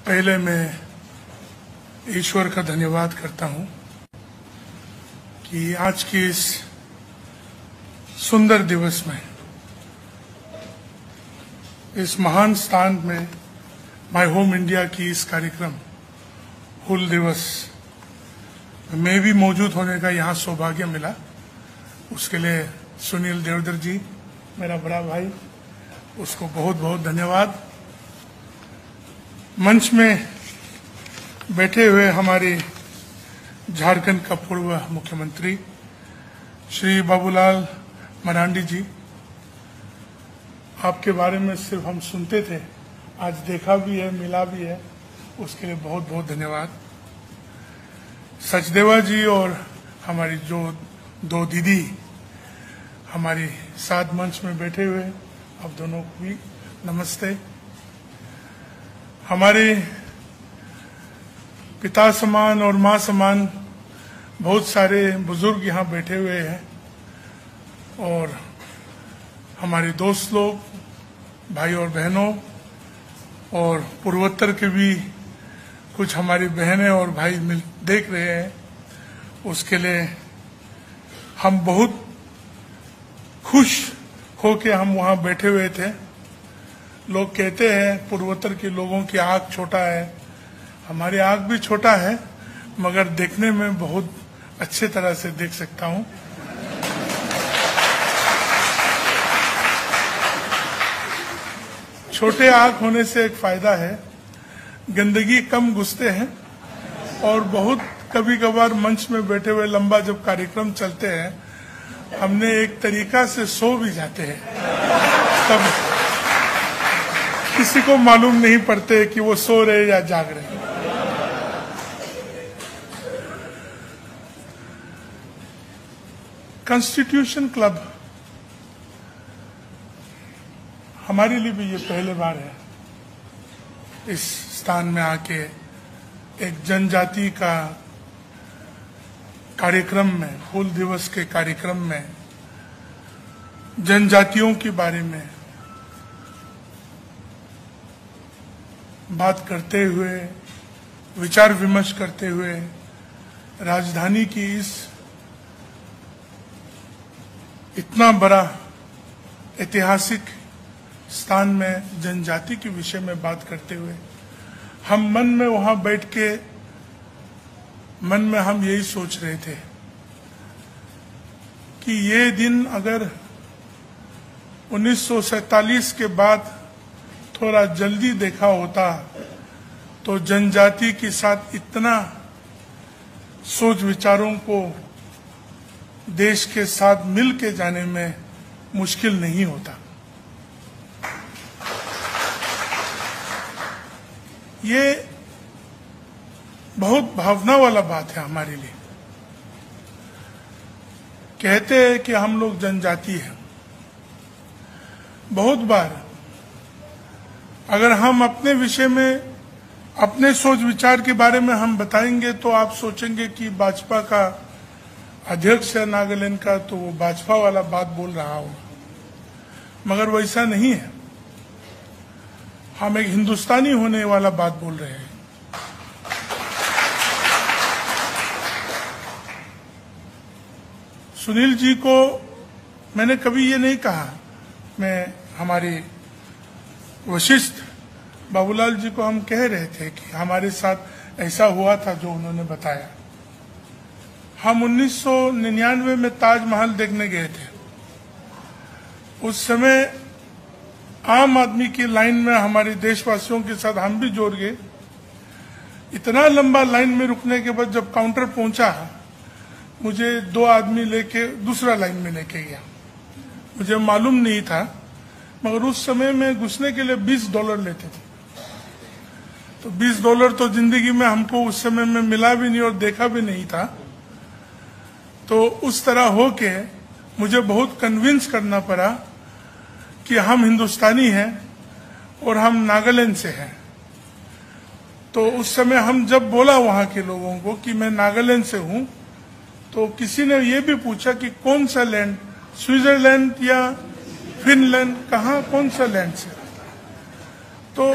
पहले मैं ईश्वर का धन्यवाद करता हूं कि आज की इस सुंदर दिवस में, इस महान स्थान में, माय होम इंडिया की इस कार्यक्रम हुल दिवस में भी मौजूद होने का यहाँ सौभाग्य मिला। उसके लिए सुनील देवधर जी, मेरा बड़ा भाई, उसको बहुत बहुत धन्यवाद। मंच में बैठे हुए हमारे झारखंड का पूर्व मुख्यमंत्री श्री बाबूलाल मरांडी जी, आपके बारे में सिर्फ हम सुनते थे, आज देखा भी है, मिला भी है, उसके लिए बहुत बहुत धन्यवाद। सचदेवा जी और हमारी जो दो दीदी हमारी साथ मंच में बैठे हुए, आप दोनों को भी नमस्ते। हमारे पिता समान और माँ समान बहुत सारे बुजुर्ग यहाँ बैठे हुए हैं और हमारे दोस्त लोग, भाई और बहनों, और पूर्वोत्तर के भी कुछ हमारी बहनें और भाई मिल देख रहे हैं, उसके लिए हम बहुत खुश होके हम वहाँ बैठे हुए थे। लोग कहते हैं पूर्वोत्तर के लोगों की आँख छोटा है, हमारी आँख भी छोटा है, मगर देखने में बहुत अच्छे तरह से देख सकता हूँ। छोटे आँख होने से एक फायदा है, गंदगी कम घुसते हैं और बहुत कभी कभार मंच में बैठे हुए लंबा जब कार्यक्रम चलते हैं, हमने एक तरीका से सो भी जाते हैं, तब किसी को मालूम नहीं पड़ते कि वो सो रहे या जाग रहे। कॉन्स्टिट्यूशन क्लब हमारे लिए भी ये पहले बार है इस स्थान में आके एक जनजाति का कार्यक्रम में, हुल दिवस के कार्यक्रम में जनजातियों के बारे में बात करते हुए, विचार विमर्श करते हुए, राजधानी की इस इतना बड़ा ऐतिहासिक स्थान में जनजाति के विषय में बात करते हुए, हम मन में वहां बैठ के मन में हम यही सोच रहे थे कि ये दिन अगर 1947 के बाद थोड़ा जल्दी देखा होता तो जनजाति के साथ इतना सोच विचारों को देश के साथ मिल के जाने में मुश्किल नहीं होता। ये बहुत भावना वाला बात है हमारे लिए। कहते हैं कि हम लोग जनजाति हैं। बहुत बार अगर हम अपने विषय में, अपने सोच विचार के बारे में हम बताएंगे तो आप सोचेंगे कि भाजपा का अध्यक्ष है नागालैंड का, तो वो भाजपा वाला बात बोल रहा हो, मगर वैसा नहीं है। हम एक हिंदुस्तानी होने वाला बात बोल रहे हैं। सुनील जी को मैंने कभी ये नहीं कहा, मैं हमारे वशिष्ठ बाबूलाल जी को हम कह रहे थे कि हमारे साथ ऐसा हुआ था जो उन्होंने बताया। हम 1999 में ताजमहल देखने गए थे। उस समय आम आदमी की लाइन में हमारे देशवासियों के साथ हम भी जोड़ गए। इतना लंबा लाइन में रुकने के बाद जब काउंटर पहुंचा, मुझे दो आदमी लेके दूसरा लाइन में लेके गया। मुझे मालूम नहीं था, मगर उस समय में घुसने के लिए $20 लेते थे। तो $20 तो जिंदगी में हमको उस समय में मिला भी नहीं और देखा भी नहीं था। तो उस तरह होके मुझे बहुत कन्विंस करना पड़ा कि हम हिंदुस्तानी हैं और हम नागालैंड से हैं। तो उस समय हम जब बोला वहां के लोगों को कि मैं नागालैंड से हूं, तो किसी ने ये भी पूछा कि कौन सा लैंड, स्विट्जरलैंड या फिनलैंड, कहाँ, कौन सा लैंड से। तो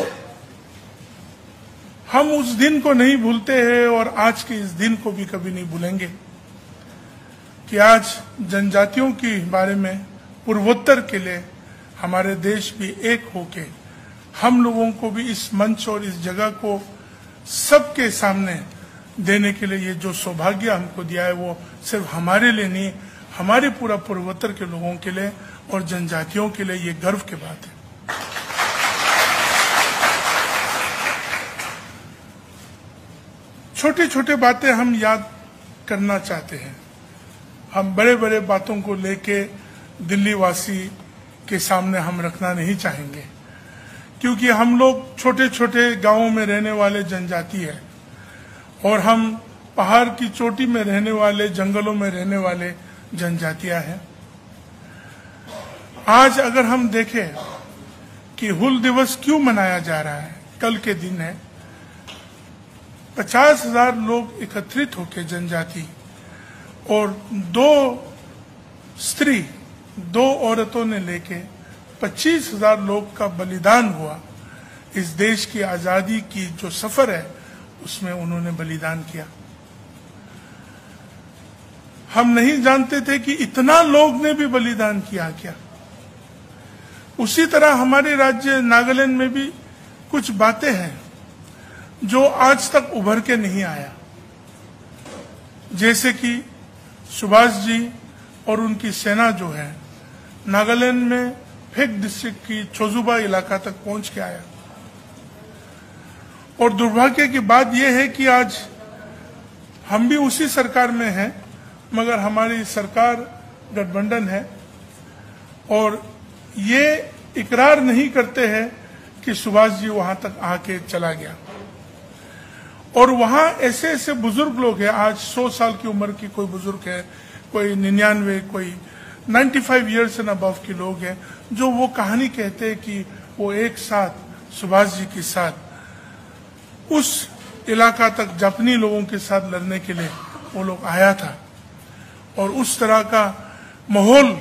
हम उस दिन को नहीं भूलते हैं और आज के इस दिन को भी कभी नहीं भूलेंगे कि आज जनजातियों के बारे में पूर्वोत्तर के लिए हमारे देश भी एक होके हम लोगों को भी इस मंच और इस जगह को सबके सामने देने के लिए ये जो सौभाग्य हमको दिया है वो सिर्फ हमारे लिए नहीं, हमारे पूरा पूर्वोत्तर के लोगों के लिए और जनजातियों के लिए ये गर्व की बात है। छोटी छोटी बातें हम याद करना चाहते हैं। हम बड़े बड़े बातों को लेके दिल्ली वासी के सामने हम रखना नहीं चाहेंगे, क्योंकि हम लोग छोटे छोटे गांवों में रहने वाले जनजाति है और हम पहाड़ की चोटी में रहने वाले, जंगलों में रहने वाले जनजातियां हैं। आज अगर हम देखें कि हुल दिवस क्यों मनाया जा रहा है, कल के दिन है, 50,000 लोग एकत्रित होकर जनजाति और 2 औरतों ने लेके 25,000 लोग का बलिदान हुआ। इस देश की आजादी की जो सफर है उसमें उन्होंने बलिदान किया। हम नहीं जानते थे कि इतना लोग ने भी बलिदान किया क्या। उसी तरह हमारे राज्य नागालैंड में भी कुछ बातें हैं जो आज तक उभर के नहीं आया, जैसे कि सुभाष जी और उनकी सेना जो है नागालैंड में फेक डिस्ट्रिक्ट की चोजुबा इलाका तक पहुंच के आया। और दुर्भाग्य की बात यह है कि आज हम भी उसी सरकार में हैं, मगर हमारी सरकार गठबंधन है और ये इकरार नहीं करते हैं कि सुभाष जी वहां तक आके चला गया। और वहां ऐसे ऐसे बुजुर्ग लोग हैं, आज 100 साल की उम्र की कोई बुजुर्ग है, कोई 99, कोई 95 ईयर्स एंड अबव के लोग हैं, जो वो कहानी कहते हैं कि वो एक साथ सुभाष जी के साथ उस इलाका तक जापानी लोगों के साथ लड़ने के लिए वो लोग आया था और उस तरह का माहौल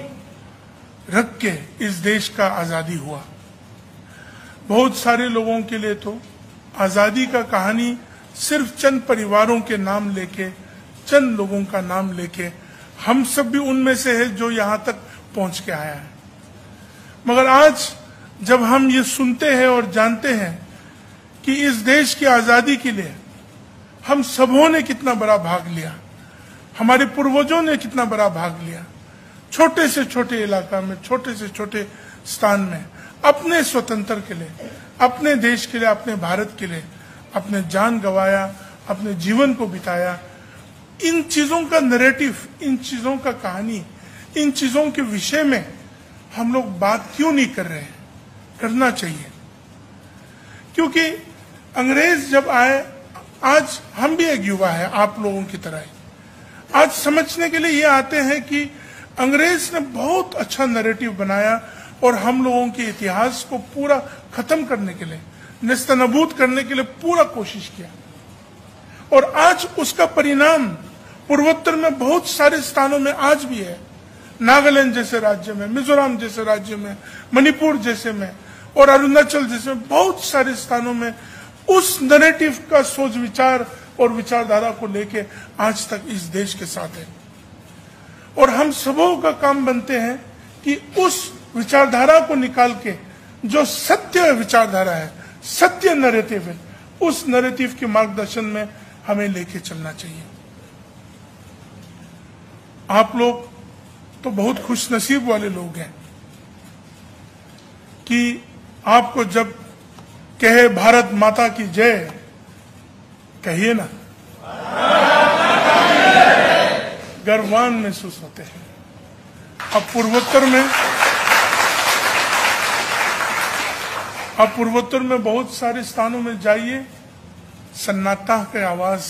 रख के इस देश का आजादी हुआ। बहुत सारे लोगों के लिए तो आजादी का कहानी सिर्फ चंद परिवारों के नाम लेके, चंद लोगों का नाम लेके, हम सब भी उनमें से है जो यहां तक पहुंच के आया है। मगर आज जब हम ये सुनते हैं और जानते हैं कि इस देश की आजादी के लिए हम सबों ने कितना बड़ा भाग लिया, हमारे पूर्वजों ने कितना बड़ा भाग लिया, छोटे से छोटे इलाका में, छोटे से छोटे स्थान में, अपने स्वतंत्र के लिए, अपने देश के लिए, अपने भारत के लिए अपने जान गंवाया, अपने जीवन को बिताया। इन चीजों का नैरेटिव, इन चीजों का कहानी, इन चीजों के विषय में हम लोग बात क्यों नहीं कर रहे हैं? करना चाहिए, क्योंकि अंग्रेज जब आए, आज हम भी एक युवा है आप लोगों की तरह, आज समझने के लिए ये आते हैं कि अंग्रेज ने बहुत अच्छा नैरेटिव बनाया और हम लोगों के इतिहास को पूरा खत्म करने के लिए, नेस्तनाबूद करने के लिए पूरा कोशिश किया। और आज उसका परिणाम पूर्वोत्तर में बहुत सारे स्थानों में आज भी है, नागालैंड जैसे राज्य में, मिजोरम जैसे राज्य में, मणिपुर जैसे में और अरुणाचल जैसे बहुत सारे स्थानों में उस नैरेटिव का सोच विचार और विचारधारा को लेके आज तक इस देश के साथ है। और हम सबों का काम बनते हैं कि उस विचारधारा को निकाल के जो सत्य विचारधारा है, सत्य नैरेटिव है, उस नैरेटिव के मार्गदर्शन में हमें लेके चलना चाहिए। आप लोग तो बहुत खुशनसीब वाले लोग हैं कि आपको जब कहे भारत माता की जय, कहिए ना, गर्वान महसूस होते हैं। अब पूर्वोत्तर में बहुत सारे स्थानों में जाइए, सन्नाटा के आवाज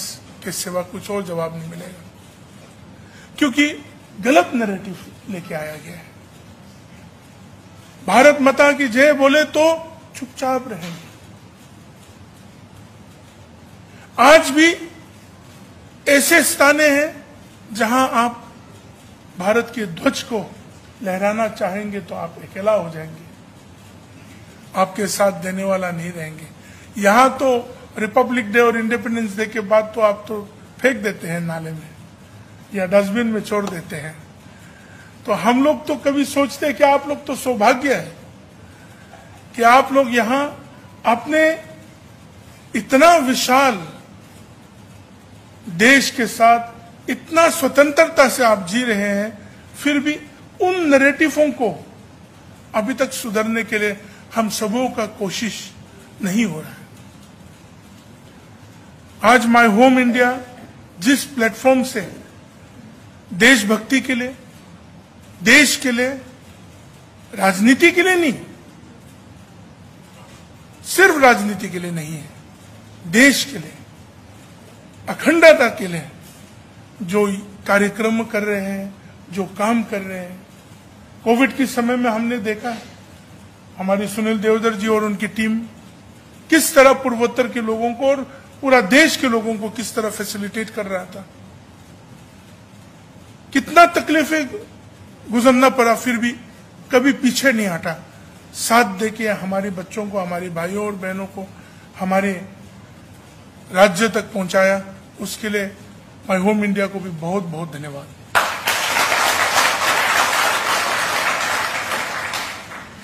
के सिवा कुछ और जवाब नहीं मिलेगा, क्योंकि गलत नैरेटिव लेके आया गया है। भारत माता की जय बोले तो चुपचाप रहेंगे। आज भी ऐसे स्थाने हैं जहां आप भारत के ध्वज को लहराना चाहेंगे तो आप अकेला हो जाएंगे, आपके साथ देने वाला नहीं रहेंगे। यहां तो रिपब्लिक डे और इंडिपेंडेंस डे के बाद तो आप तो फेंक देते हैं नाले में या डस्टबिन में छोड़ देते हैं। तो हम लोग तो कभी सोचते हैं कि आप लोग तो सौभाग्य है कि आप लोग यहां अपने इतना विशाल देश के साथ इतना स्वतंत्रता से आप जी रहे हैं, फिर भी उन नैरेटिवों को अभी तक सुधरने के लिए हम सबों का कोशिश नहीं हो रहा है। आज माय होम इंडिया जिस प्लेटफॉर्म से देशभक्ति के लिए, देश के लिए, राजनीति के लिए नहीं, सिर्फ राजनीति के लिए नहीं है, देश के लिए, अखंडता के लिए जो कार्यक्रम कर रहे हैं, जो काम कर रहे हैं। कोविड के समय में हमने देखा हमारी सुनील देवधर जी और उनकी टीम किस तरह पूर्वोत्तर के लोगों को और पूरा देश के लोगों को किस तरह फैसिलिटेट कर रहा था। कितना तकलीफें गुजरना पड़ा, फिर भी कभी पीछे नहीं हटा, साथ देके हमारे बच्चों को, हमारे भाइयों और बहनों को हमारे राज्य तक पहुंचाया। उसके लिए माय होम इंडिया को भी बहुत बहुत धन्यवाद।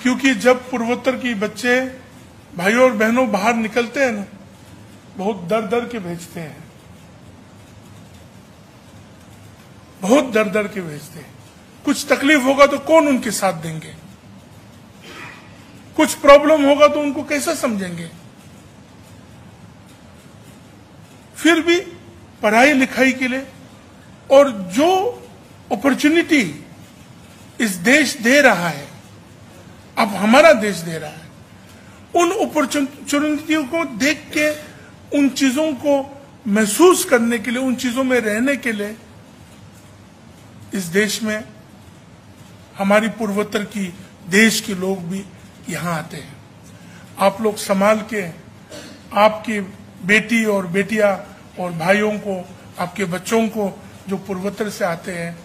क्योंकि जब पूर्वोत्तर की बच्चे भाइयों और बहनों बाहर निकलते हैं ना, बहुत डर डर के भेजते हैं, बहुत डर डर के भेजते हैं। कुछ तकलीफ होगा तो कौन उनके साथ देंगे, कुछ प्रॉब्लम होगा तो उनको कैसे समझेंगे। फिर भी पढ़ाई लिखाई के लिए और जो अपॉर्चुनिटी इस देश दे रहा है, अब हमारा देश दे रहा है, उन अपॉर्चुनिटियों को देख के, उन चीजों को महसूस करने के लिए, उन चीजों में रहने के लिए इस देश में हमारी पूर्वोत्तर की देश के लोग भी यहां आते हैं। आप लोग संभाल के आपकी बेटी और बेटियां और भाइयों को, आपके बच्चों को जो पूर्वोत्तर से आते हैं,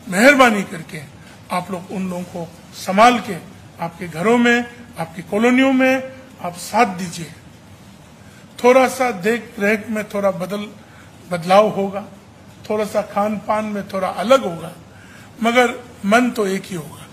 मेहरबानी करके आप लोग उन लोगों को संभाल के आपके घरों में, आपकी कॉलोनियों में आप साथ दीजिए। थोड़ा सा देख रेख में थोड़ा बदलाव होगा, थोड़ा सा खान पान में थोड़ा अलग होगा, मगर मन तो एक ही होगा।